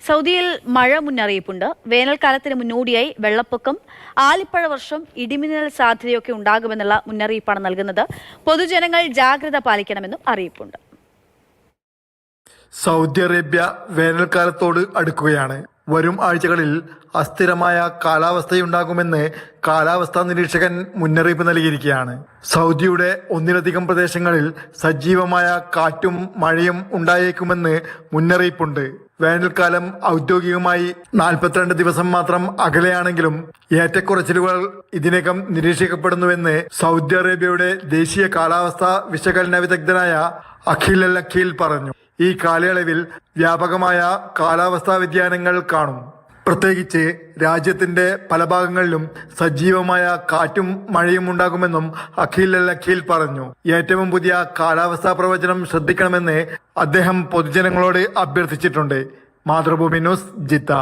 സൗദിയിൽ മഴ മുന്നറിയിപ്പുണ്ട്. വേനൽക്കാലത്തിന് മുന്നോടിയായി വെള്ളപ്പൊക്കം, ആലിപ്പഴ വർഷം, ഇടിമിന്നൽ സാധ്യതയൊക്കെ ഉണ്ടാകുമെന്നുള്ള മുന്നറിയിപ്പാണ് നൽകുന്നത്. പൊതുജനങ്ങൾ ജാഗ്രത പാലിക്കണമെന്നും അറിയിപ്പുണ്ട്. Saudi Arabia വേനൽക്കാലത്തോട് അടുക്കുകയാണ്. വരും ആഴ്ചകളിൽ അസ്ഥിരമായ കാലാവസ്ഥയുണ്ടാകുമെന്ന് കാലാവസ്ഥാ നിരീക്ഷകൻ മുന്നറിയിപ്പ് നൽകിയിരിക്കുകയാണ്. സൗദിയുടെ ഒന്നിലധികം പ്രദേശങ്ങളിൽ സജീവമായ കാറ്റും മഴയും ഉണ്ടായേക്കുമെന്ന് മുന്നറിയിപ്പുണ്ട്. വേനൽക്കാലം ഔദ്യോഗികമായി 42 ദിവസം മാത്രം അകലെയാണെങ്കിലും ഏറ്റക്കുറച്ചിലുകൾ ഇതിനകം നിരീക്ഷിക്കപ്പെടുന്നുവെന്ന് സൗദി അറേബ്യയുടെ ദേശീയ കാലാവസ്ഥാ വിശകലന വിദഗ്ധനായ അഖിൽ അൽ അഖീൽ പറഞ്ഞു. ഈ കാലയളവിൽ വ്യാപകമായ കാലാവസ്ഥാ വ്യതിയാനങ്ങൾ കാണും. പ്രത്യേകിച്ച് രാജ്യത്തിന്റെ പല ഭാഗങ്ങളിലും സജീവമായ കാറ്റും മഴയും ഉണ്ടാകുമെന്നും അഖിൽ അൽ അഖീൽ പറഞ്ഞു. ഏറ്റവും പുതിയ കാലാവസ്ഥാ പ്രവചനം ശ്രദ്ധിക്കണമെന്ന് അദ്ദേഹം പൊതുജനങ്ങളോട് അഭ്യർത്ഥിച്ചിട്ടുണ്ട്. Mathrubhumi news, Jeddah.